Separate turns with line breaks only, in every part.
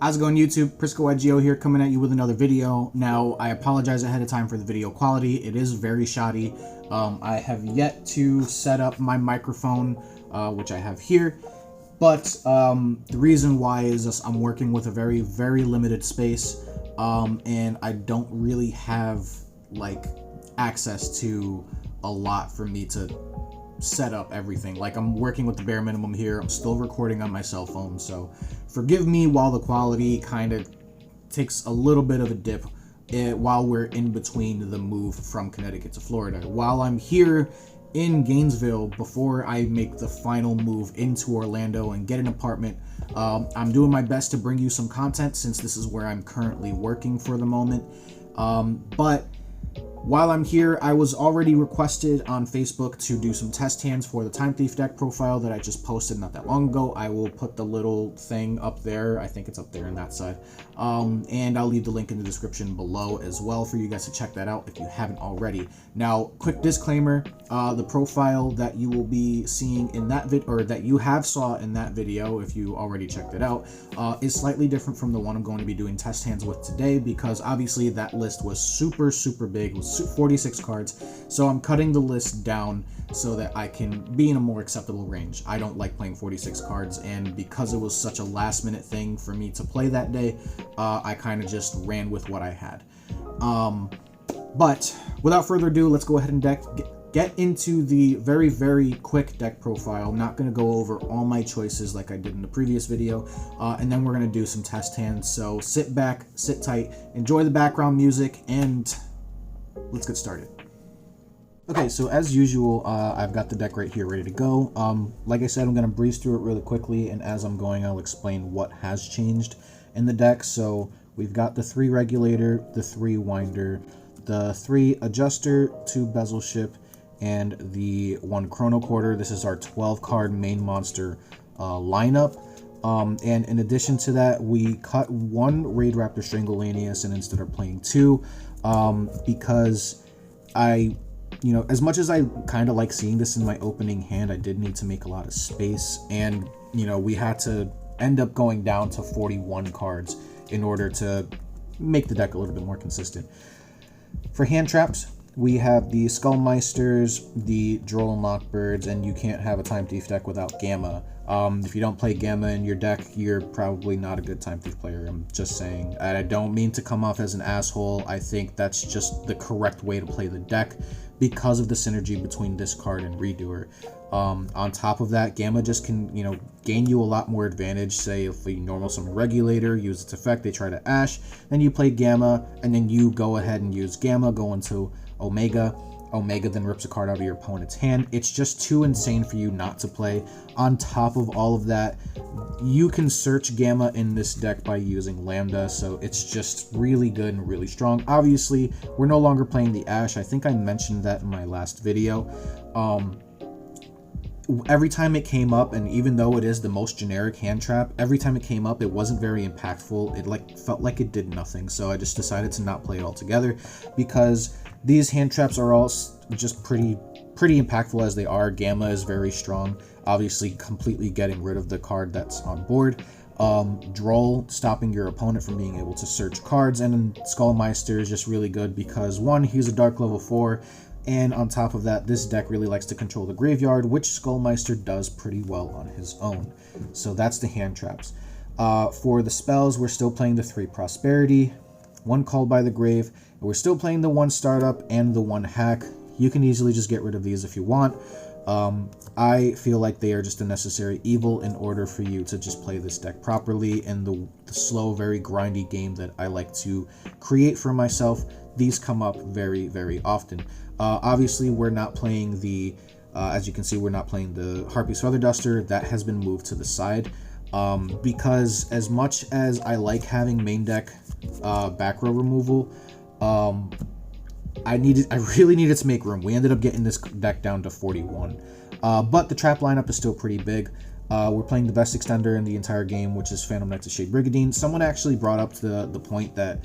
How's it going, YouTube? Prisco here, coming at you with another video. Now, I apologize ahead of time for the video quality. It is very shoddy. I have yet to set up my microphone, which I have here. But the reason why is just I'm working with a very, very limited space, and I don't really have like access to a lot for me to set up everything. Like, I'm working with the bare minimum here. I'm still recording on my cell phone, so forgive me while the quality kind of takes a little bit of a dip while we're in between the move from Connecticut to Florida. While I'm here in Gainesville, before I make the final move into Orlando and get an apartment, I'm doing my best to bring you some content since this is where I'm currently working for the moment. But while I'm here, I was already requested on Facebook to do some test hands for the Time Thief deck profile that I just posted not that long ago. I will put the little thing up there. I think it's up there on that side. And I'll leave the link in the description below as well for you guys to check that out if you haven't already. Now, quick disclaimer, the profile that you will be seeing in that vid, or that you have saw in that video, if you already checked it out, is slightly different from the one I'm going to be doing test hands with today, because obviously that list was super big. It was 46 cards, so I'm cutting the list down so that I can be in a more acceptable range. I don't like playing 46 cards, and because it was such a last minute thing for me to play that day, I kind of just ran with what I had. But without further ado, let's go ahead and get into the very quick deck profile. I'm not going to go over all my choices like I did in the previous video, and then we're going to do some test hands. So sit back, sit tight, enjoy the background music, and let's get started. Okay, so as usual, I've got the deck right here ready to go. Like I said, I'm going to breeze through it really quickly, and as I'm going, I'll explain what has changed in the deck. So we've got the 3 regulator, the 3 winder, the 3 adjuster, 2 bezel ship, and the 1 chrono quarter. This is our 12 card main monster lineup. And in addition to that, we cut 1 Raid Raptor Strangleanius and instead of playing 2, because as much as I kind of like seeing this in my opening hand, I did need to make a lot of space, and we had to end up going down to 41 cards in order to make the deck a little bit more consistent. For hand traps, we have the Skullmeisters, the Droll and Lockbirds, and you can't have a Time Thief deck without Gamma. If you don't play Gamma in your deck, you're probably not a good Time Thief player. I'm just saying. I don't mean to come off as an asshole. I think that's just the correct way to play the deck because of the synergy between discard and redoer. On top of that, Gamma just can, gain you a lot more advantage. Say if we normal summon Regulator, use its effect, they try to Ash, then you play Gamma, and then you go ahead and use Gamma, go into Omega. Omega then rips a card out of your opponent's hand. It's just too insane for you not to play. On top of all of that, you can search Gamma in this deck by using Lambda, so it's just really good and really strong. Obviously, we're no longer playing the Ash. I think I mentioned that in my last video. Every time it came up, and even though it is the most generic hand trap, every time it came up, it wasn't very impactful. It felt like it did nothing, so I just decided to not play it altogether, because these hand traps are all just pretty impactful as they are. Gamma is very strong, obviously completely getting rid of the card that's on board. Droll, stopping your opponent from being able to search cards, and then Skullmeister is just really good because, 1, he's a dark level 4, and on top of that, this deck really likes to control the graveyard, which Skullmeister does pretty well on his own. So that's the hand traps. For the spells, we're still playing the 3 Prosperity, 1 Called by the Grave, and we're still playing the 1 Startup and the 1 Hack. You can easily just get rid of these if you want. I feel like they are just a necessary evil in order for you to just play this deck properly in the slow, very grindy game that I like to create for myself. These come up very often. Obviously, we're not playing the, as you can see, we're not playing the Harpy's Feather Duster. That has been moved to the side, because as much as I like having main deck back row removal, I really needed to make room. We ended up getting this deck down to 41, but the trap lineup is still pretty big. We're playing the best extender in the entire game, which is Phantom Knights of Shade Brigandine. Someone actually brought up the point that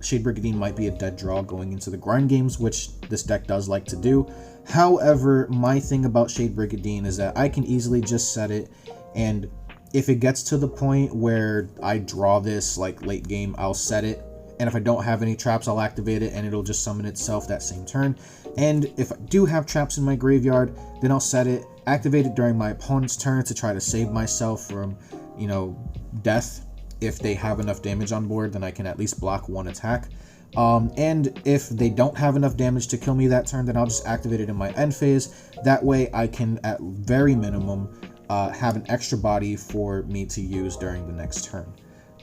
Shade Brigandine might be a dead draw going into the grind games, which this deck does like to do. However, my thing about Shade Brigandine is that I can easily just set it and if it gets to the point where I draw this like late game, I'll set it. And if I don't have any traps, I'll activate it and it'll just summon itself that same turn. And if I do have traps in my graveyard, then I'll set it, activate it during my opponent's turn to try to save myself from, you know, death. If they have enough damage on board, then I can at least block one attack. And if they don't have enough damage to kill me that turn, then I'll just activate it in my end phase. That way I can, at very minimum, have an extra body for me to use during the next turn.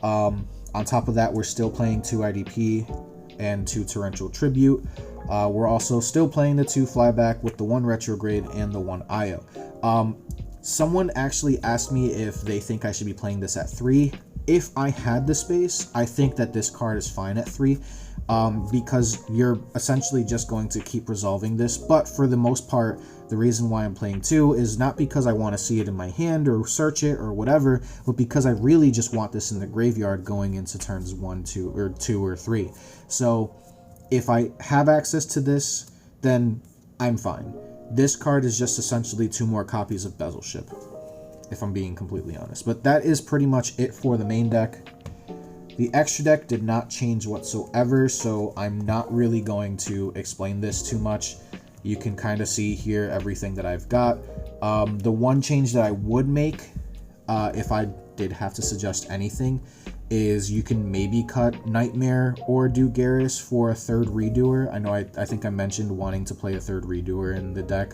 On top of that, we're still playing 2 IDP and 2 Torrential Tribute. We're also still playing the 2 Flyback with the 1 Retrograde and the 1 IO. Someone actually asked me if they think I should be playing this at 3. If I had the space, I think that this card is fine at 3, because you're essentially just going to keep resolving this. But for the most part, the reason why I'm playing 2 is not because I want to see it in my hand or search it or whatever, but because I really just want this in the graveyard going into turns 1, 2, or 3. So if I have access to this, then I'm fine. This card is just essentially 2 more copies of Bezel Ship, if I'm being completely honest. But that is pretty much it for the main deck. The extra deck did not change whatsoever, so I'm not really going to explain this too much. You can kind of see here everything that I've got. The one change that I would make, if I did have to suggest anything, is you can maybe cut Nightmare or do Garrus for a 3rd Redoer. I know I think I mentioned wanting to play a 3rd Redoer in the deck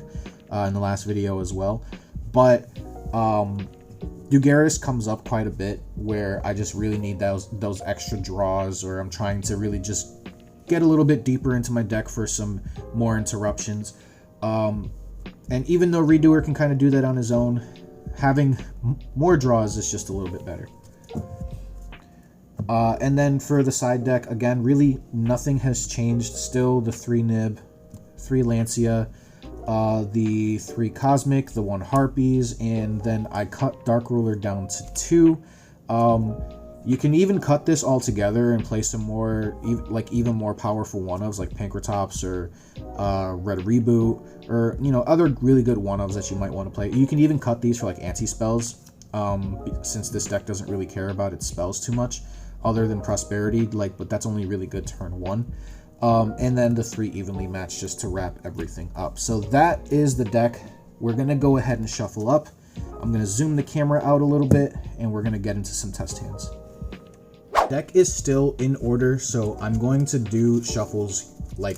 in the last video as well. But Dugaris comes up quite a bit where I just really need those extra draws, or I'm trying to really just get a little bit deeper into my deck for some more interruptions. And even though Redoer can kind of do that on his own, having more draws is just a little bit better. And then for the side deck, again, really nothing has changed. Still the 3 Nib, 3 Lancia, the 3 Cosmic, the 1 Harpies, and then I cut Dark Ruler down to 2. You can even cut this all together and play some more, even more powerful one-ofs like Pankratops or Red Reboot, or, you know, other really good one-ofs that you might want to play. You can even cut these for like anti-spells, since this deck doesn't really care about its spells too much, other than Prosperity, but that's only really good turn 1. And then the 3 evenly matched just to wrap everything up. So that is the deck. We're going to go ahead and shuffle up. I'm going to zoom the camera out a little bit, and we're going to get into some test hands. Deck is still in order, so I'm going to do shuffles like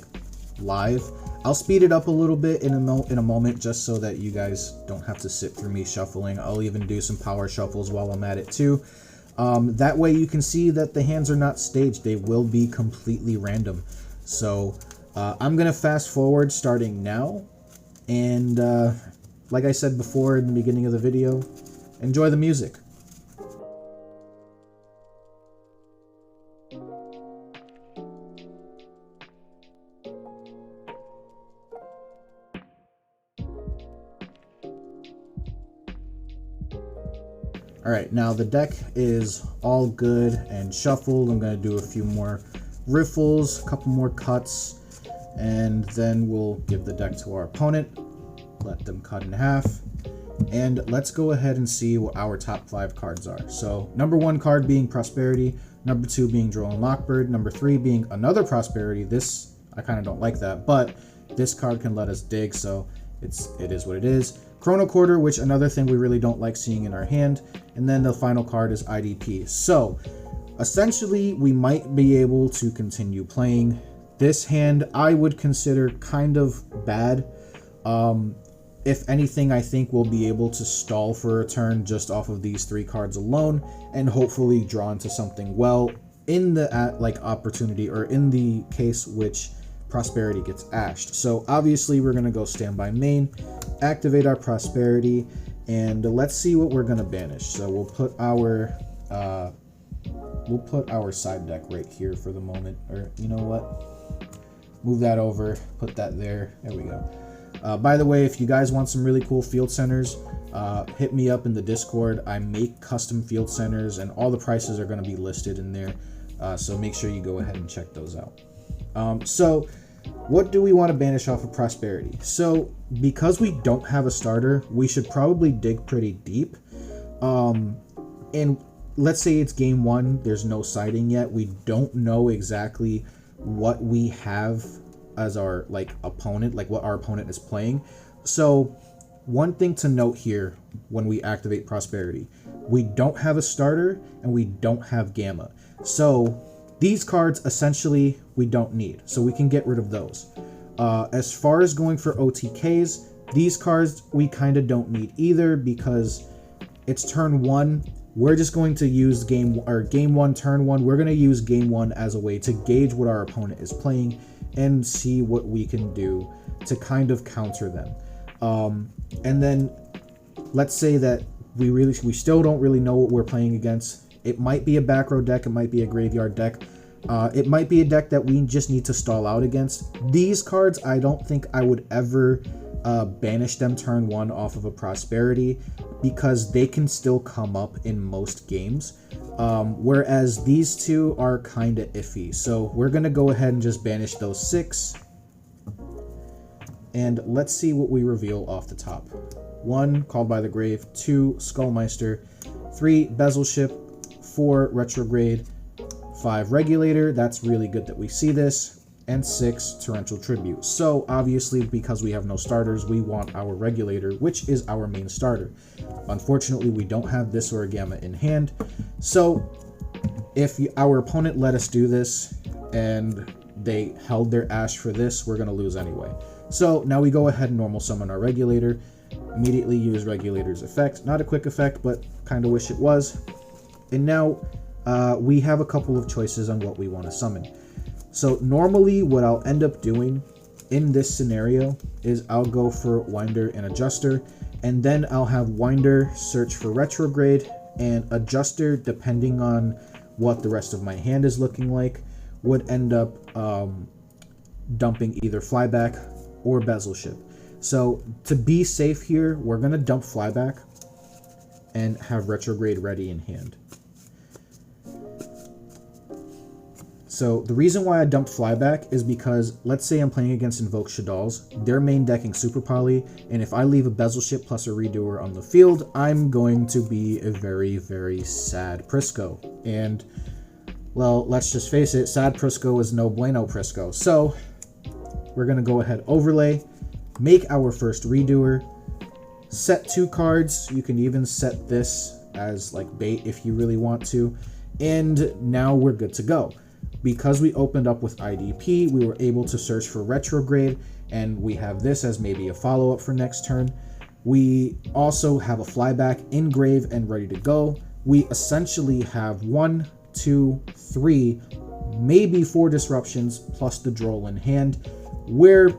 live. I'll speed it up a little bit in a moment just so that you guys don't have to sit through me shuffling. I'll even do some power shuffles while I'm at it too. That way you can see that the hands are not staged. They will be completely random. So I'm going to fast forward starting now. And like I said before in the beginning of the video, enjoy the music. Alright, now the deck is all good and shuffled. I'm going to do a few more riffles, a couple more cuts, and then we'll give the deck to our opponent, let them cut in half, and let's go ahead and see what our top 5 cards are. So, number 1 card being Prosperity, number 2 being Drone Lockbird, number 3 being another Prosperity. This, I kind of don't like that, but this card can let us dig, so it is what it is. Chrono Quarter, which another thing we really don't like seeing in our hand, and then the final card is IDP. So essentially we might be able to continue playing. This hand I would consider kind of bad. If anything, I think we'll be able to stall for a turn just off of these 3 cards alone, and hopefully draw into something well in the opportunity, or in the case which Prosperity gets ashed. So obviously we're going to go standby main, activate our Prosperity, and let's see what we're going to banish. So we'll put our side deck right here for the moment, or you know what, move that over, put that there we go. By the way, if you guys want some really cool field centers, hit me up in the Discord. I make custom field centers and all the prices are going to be listed in there, so make sure you go ahead and check those out. So what do we want to banish off of Prosperity? So because we don't have a starter, we should probably dig pretty deep. And let's say it's game one, there's no siding yet. We don't know exactly what we have as our like opponent, like what our opponent is playing. So one thing to note here when we activate Prosperity, we don't have a starter and we don't have Gamma. So these cards essentially we don't need, so we can get rid of those. As far as going for OTKs, these cards we kind of don't need either because it's turn one. We're just going to use game one, turn one. We're going to use game one as a way to gauge what our opponent is playing and see what we can do to kind of counter them. And then let's say that we still don't really know what we're playing against. It might be a back row deck. It might be a graveyard deck. It might be a deck that we just need to stall out against. These cards, I don't think I would ever banish them turn one off of a Prosperity because they can still come up in most games. Whereas these two are kind of iffy. So we're going to go ahead and just banish those 6. And let's see what we reveal off the top. 1, Called by the Grave. 2, Skullmeister. 3, Bezel Ship. 4, Retrograde. 5, Regulator. That's really good that we see this. And 6, Torrential Tribute. So obviously, because we have no starters, we want our Regulator, which is our main starter. Unfortunately, we don't have this or a Gamma in hand. So if our opponent let us do this and they held their Ash for this, we're going to lose anyway. So now we go ahead and normal summon our Regulator. Immediately use Regulator's effect. Not a quick effect, but kind of wish it was. And now we have a couple of choices on what we want to summon. So normally what I'll end up doing in this scenario is I'll go for Winder and Adjuster, and then I'll have Winder search for Retrograde, and Adjuster, depending on what the rest of my hand is looking like, would end up dumping either Flyback or Bezel Ship. So to be safe here, we're going to dump Flyback and have Retrograde ready in hand. So the reason why I dumped Flyback is because let's say I'm playing against Invoke Shaddoll's, they're main decking Super Poly, and if I leave a Bezel Ship plus a Redoer on the field, I'm going to be a very, very sad Prisco. And, well, let's just face it, sad Prisco is no bueno Prisco. So we're going to go ahead, overlay, make our first Redoer, set 2 cards. You can even set this as like bait if you really want to. And now we're good to go. Because we opened up with IDP, we were able to search for Retrograde, and we have this as maybe a follow-up for next turn. We also have a Flyback in grave and ready to go. We essentially have 1, 2, 3, maybe 4 disruptions plus the Droll in hand. We're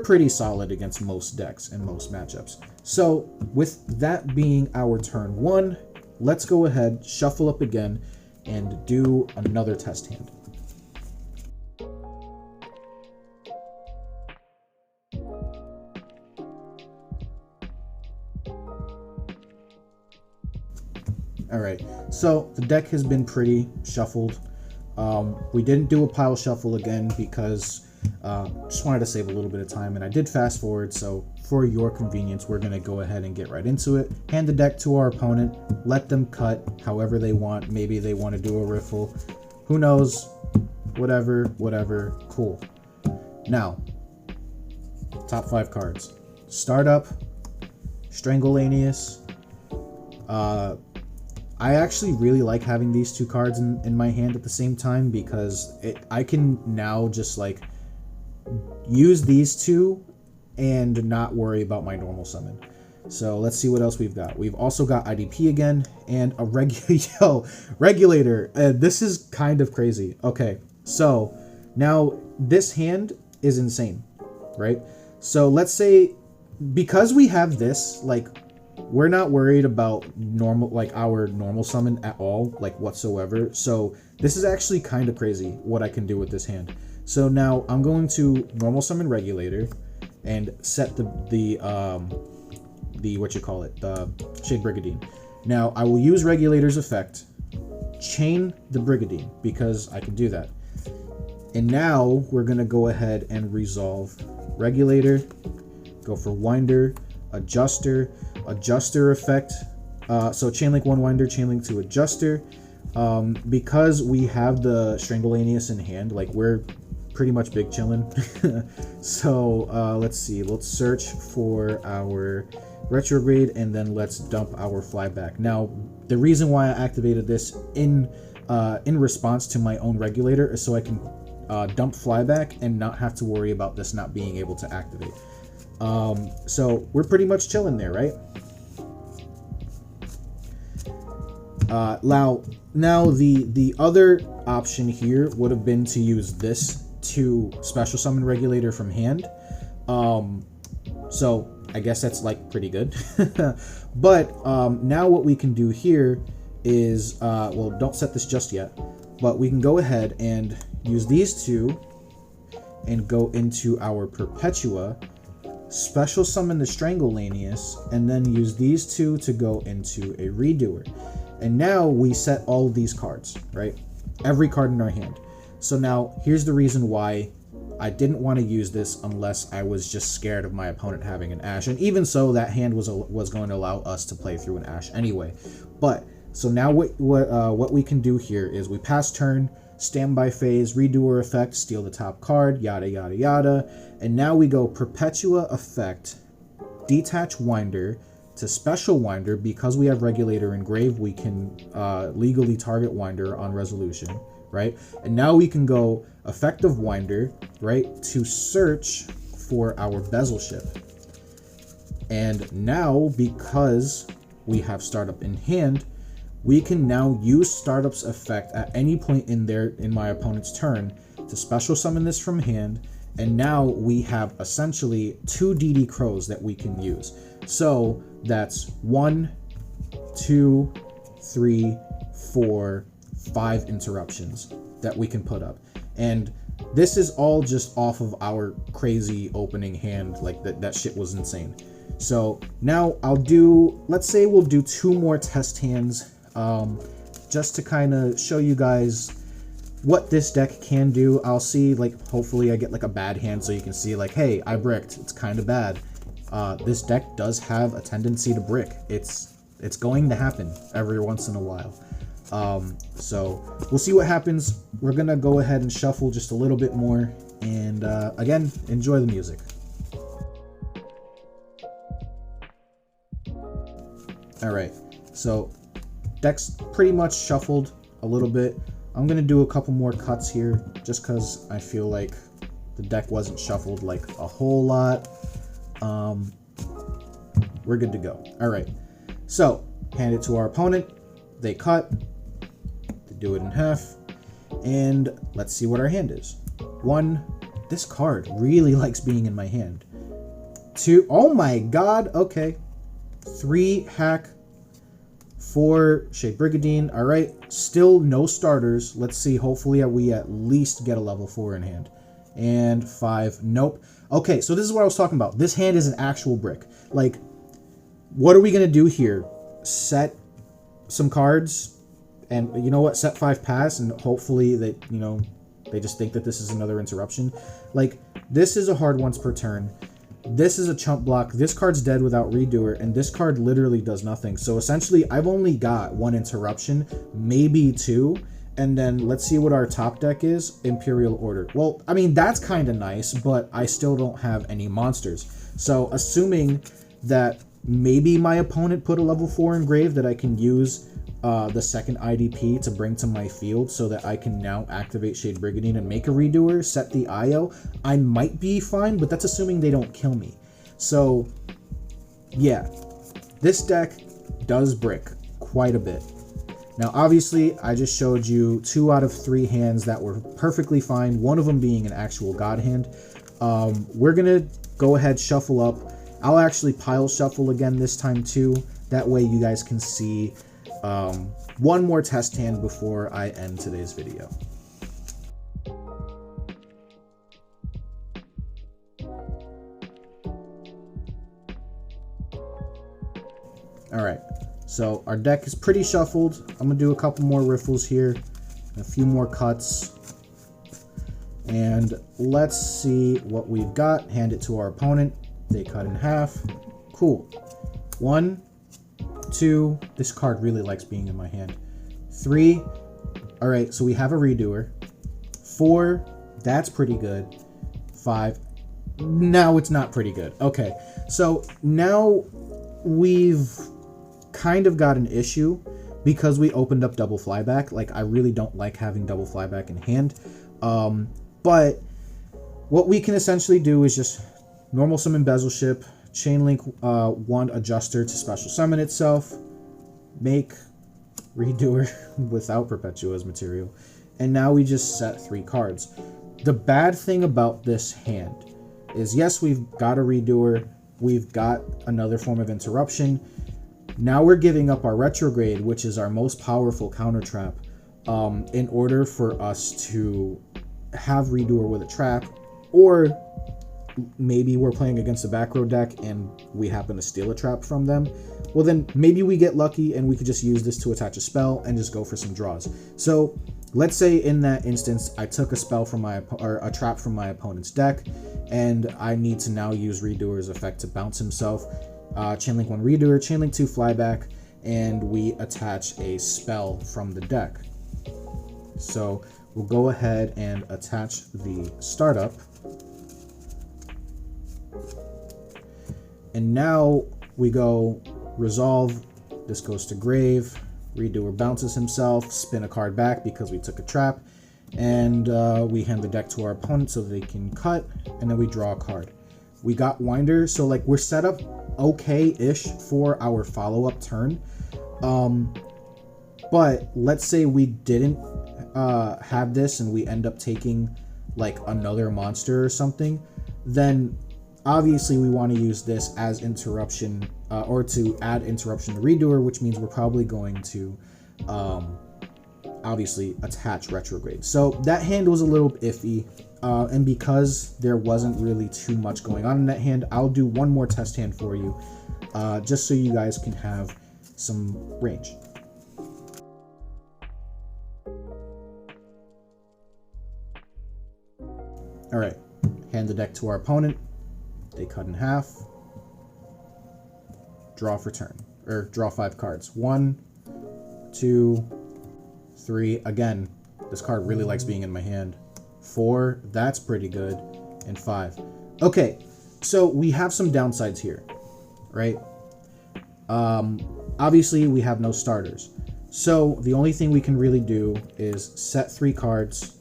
pretty solid against most decks and most matchups. So with that being our turn 1, let's go ahead, shuffle up again, and do another test hand. Alright, so the deck has been pretty shuffled. We didn't do a pile shuffle again because just wanted to save a little bit of time, and I did fast forward, so for your convenience, we're going to go ahead and get right into it. Hand the deck to our opponent, let them cut however they want. Maybe they want to do a riffle. Who knows? Whatever. Cool. Now, top 5 cards. Startup, Strangleanius. I actually really like having these 2 cards in my hand at the same time because I can now just like use these 2 and not worry about my normal summon. So let's see what else we've got. We've also got IDP again and a Regulator. This is kind of crazy. Okay, so now this hand is insane, right? So let's say because we have this, like, we're not worried about our normal summon at all, like whatsoever. So this is actually kind of crazy what I can do with this hand. So now I'm going to normal summon Regulator and set the Shade Brigadine. Now I will use Regulator's effect, chain the Brigadine because I can do that. And now we're gonna go ahead and resolve Regulator, go for Winder, Adjuster effect, So Chainlink 1 Winder, Chainlink 2 Adjuster. Because we have the Strangulanius in hand, like we're pretty much big chillin'. So let's see, let's search for our retrograde and then let's dump our flyback. Now, the reason why I activated this in response to my own regulator is so I can dump flyback and not have to worry about this not being able to activate. So we're pretty much chilling there, right? Now the other option here would have been to use this to special summon regulator from hand. So I guess that's like pretty good. But now what we can do here is, well, don't set this just yet, but we can go ahead and use these two and go into our Perpetua, special summon the Strangulanius, and then use these two to go into a Redoer. And now we set all of these cards, right? Every card in our hand. So now here's the reason why I didn't want to use this unless I was just scared of my opponent having an Ash. And even so, that hand was going to allow us to play through an Ash anyway. But so now what we can do here is we pass turn, standby phase, Redoer effect, steal the top card, yada yada yada. And now we go Perpetua effect, detach Winder to special Winder. Because we have regulator engraved, we can legally target Winder on resolution, right? And now we can go effective Winder, right, to search for our bezel ship. And now, because we have startup in hand, we can now use startup's effect at any point in my opponent's turn to special summon this from hand. And now we have essentially 2 DD Crows that we can use. So that's 1, 2, 3, 4, 5 interruptions that we can put up. And this is all just off of our crazy opening hand. Like that shit was insane. So now let's say we'll do 2 more test hands, just to kind of show you guys what this deck can do. I'll see, like, hopefully I get like a bad hand so you can see like, hey, I bricked, it's kind of bad. This deck does have a tendency to brick. It's going to happen every once in a while. So we'll see what happens. We're gonna go ahead and shuffle just a little bit more, and again, enjoy the music. All right, so deck's pretty much shuffled a little bit. I'm gonna do a couple more cuts here just because I feel like the deck wasn't shuffled like a whole lot. We're good to go. All right, so hand it to our opponent. They cut, they do it in half, and let's see what our hand is. 1, this card really likes being in my hand. 2, oh my god, okay. 3, hack. 4, Shade Brigadine. All right, still no starters. Let's see, hopefully we at least get a level 4 in hand. And 5, nope. Okay, so this is what I was talking about. This hand is an actual brick. Like, what are we gonna do here? Set some cards, and you know what, set 5 pass, and hopefully they just think that this is another interruption. Like, this is a hard once per turn. This is a chump block. This card's dead without Redoer, and this card literally does nothing. So essentially, I've only got 1 interruption, maybe 2, and then let's see what our top deck is. Imperial Order. Well, I mean, that's kind of nice, but I still don't have any monsters. So assuming that maybe my opponent put a level 4 engraved that I can use the second IDP to bring to my field so that I can now activate Shade Brigadine and make a Redoer, set the IO, I might be fine, but that's assuming they don't kill me. So, yeah, this deck does brick quite a bit. Now, obviously, I just showed you 2 out of 3 hands that were perfectly fine, one of them being an actual god hand. We're going to go ahead, shuffle up. I'll actually pile shuffle again this time too. That way you guys can see one more test hand before I end today's video. Alright, so our deck is pretty shuffled. I'm going to do a couple more riffles here, a few more cuts, and let's see what we've got. Hand it to our opponent. They cut in half. Cool. 1, 2, this card really likes being in my hand. 3, all right, so we have a redoer. 4, that's pretty good. 5, now it's not pretty good. Okay, so now we've kind of got an issue because we opened up double flyback. Like, I really don't like having double flyback in hand. But what we can essentially do is just normal summon Bezelship, chain link 1 adjuster to special summon itself, make redoer without Perpetua as material, and now we just set 3 cards. The bad thing about this hand is, yes, we've got a redoer, we've got another form of interruption. Now we're giving up our retrograde, which is our most powerful counter trap, in order for us to have redoer with a trap, or maybe we're playing against a back row deck and we happen to steal a trap from them. Well, then maybe we get lucky and we could just use this to attach a spell and just go for some draws. So let's say in that instance, I took a spell from a trap from my opponent's deck, and I need to now use redoer's effect to bounce himself. Chainlink 1 redoer, chainlink 2 flyback, and we attach a spell from the deck. So we'll go ahead and attach the startup. And now we go resolve, this goes to grave, redoer bounces himself, spin a card back because we took a trap, and we hand the deck to our opponent so they can cut, and then we draw a card. We got Winder, so like we're set up okay-ish for our follow-up turn. But let's say we didn't have this and we end up taking like another monster or something, then obviously we want to use this as interruption, or to add interruption to redoer, which means we're probably going to obviously attach retrograde. So that hand was a little iffy, and because there wasn't really too much going on in that hand, I'll do one more test hand for you, just so you guys can have some range. All right, hand the deck to our opponent. They cut in half. Draw for turn, or draw 5 cards. 1, 2, 3. Again, this card really likes being in my hand. 4, that's pretty good, and 5. Okay, so we have some downsides here, right? Obviously, we have no starters. So the only thing we can really do is set 3 cards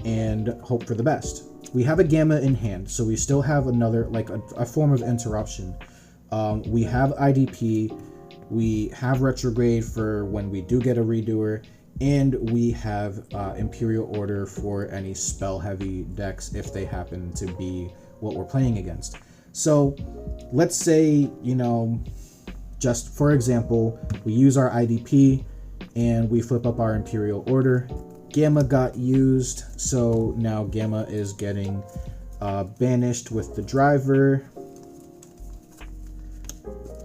and hope for the best. We have a Gamma in hand, so we still have another, like a form of interruption. We have IDP, we have retrograde for when we do get a redoer, and we have Imperial Order for any spell-heavy decks if they happen to be what we're playing against. So let's say, you know, just for example, we use our IDP and we flip up our Imperial Order. Gamma got used, so now Gamma is getting banished with the driver.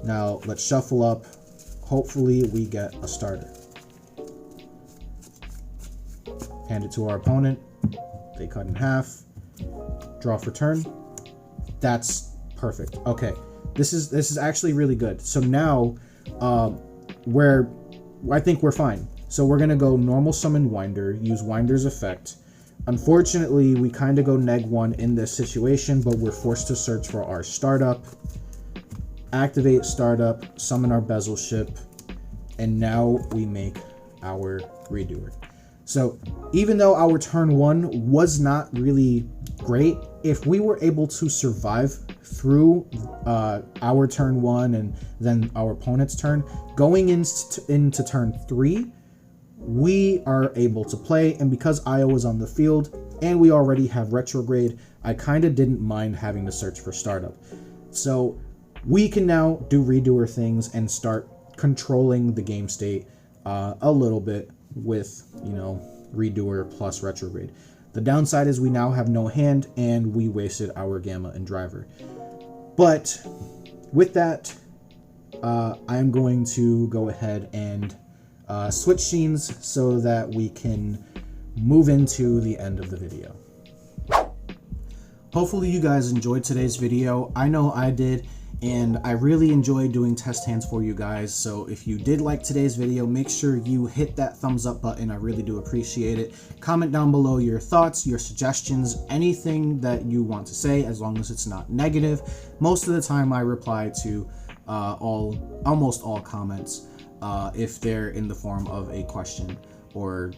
Now let's shuffle up. Hopefully we get a starter. Hand it to our opponent. They cut in half. Draw for turn. That's perfect. Okay, this is actually really good. So now I think we're fine. So we're gonna go normal summon Winder, use Winder's effect. Unfortunately, we kind of go -1 in this situation, but we're forced to search for our startup. Activate startup, summon our Bezelship, and now we make our redoer. So even though our turn 1 was not really great, if we were able to survive through our turn 1 and then our opponent's turn, going into turn 3, we are able to play. And because Io was on the field and we already have retrograde, I kind of didn't mind having to search for startup. So we can now do redoer things and start controlling the game state a little bit with, you know, redoer plus retrograde. The downside is we now have no hand and we wasted our Gamma and driver. But with that, I'm going to go ahead and switch scenes so that we can move into the end of the video. Hopefully you guys enjoyed today's video. I know I did. and I really enjoy doing test hands for you guys. So if you did like today's video, make sure you hit that thumbs up button. I really do appreciate it. Comment down below your thoughts, your suggestions, anything that you want to say, as long as it's not negative. Most of the time I reply to almost all comments if they're in the form of a question, or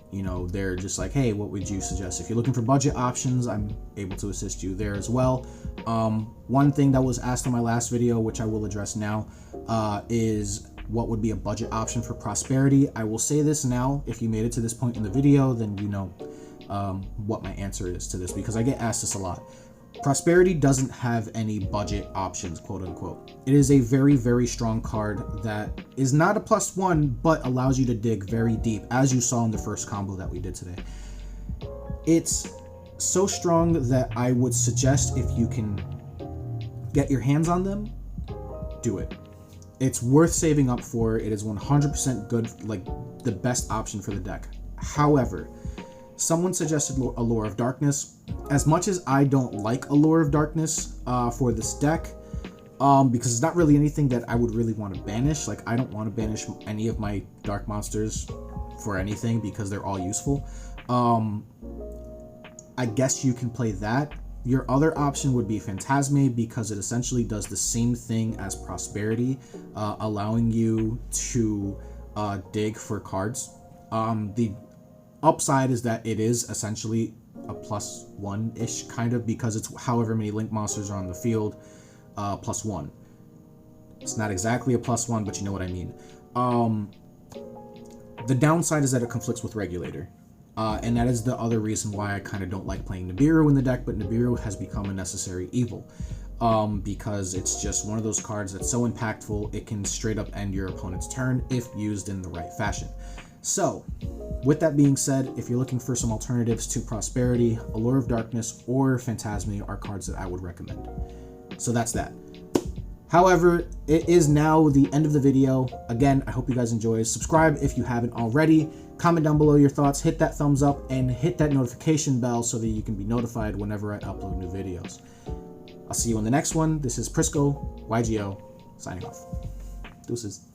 they're just like, hey, what would you suggest? If you're looking for budget options, I'm able to assist you there as well. One thing that was asked in my last video, which I will address now, is what would be a budget option for Prosperity. I will say this now. If you made it to this point in the video, then you know what my answer is to this, because I get asked this a lot. Prosperity doesn't have any budget options, quote unquote. It is a very, very strong card that is not a +1, but allows you to dig very deep, as you saw in the first combo that we did today. It's so strong that I would suggest, if you can get your hands on them, do it. It's worth saving up for. It is 100% good, like the best option for the deck. However, someone suggested Allure of Darkness. As much as I don't like Allure of Darkness for this deck, because it's not really anything that I would really want to banish. Like, I don't want to banish any of my dark monsters for anything, because they're all useful. I guess you can play that. Your other option would be Phantasme, because it essentially does the same thing as Prosperity, allowing you to dig for cards. The upside is that it is essentially a +1-ish kind of, because it's however many link monsters are on the field, +1. It's not exactly a +1, but you know what I mean. The downside is that it conflicts with Regulator, and that is the other reason why I kind of don't like playing Nibiru in the deck, but Nibiru has become a necessary evil, because it's just one of those cards that's so impactful, it can straight up end your opponent's turn if used in the right fashion. So, with that being said, if you're looking for some alternatives to Prosperity, Allure of Darkness or Phantasme are cards that I would recommend. So that's that. However, it is now the end of the video. Again, I hope you guys enjoy. Subscribe if you haven't already. Comment down below your thoughts, hit that thumbs up, and hit that notification bell so that you can be notified whenever I upload new videos. I'll see you in the next one. This is Prisco, YGO, signing off. Deuces.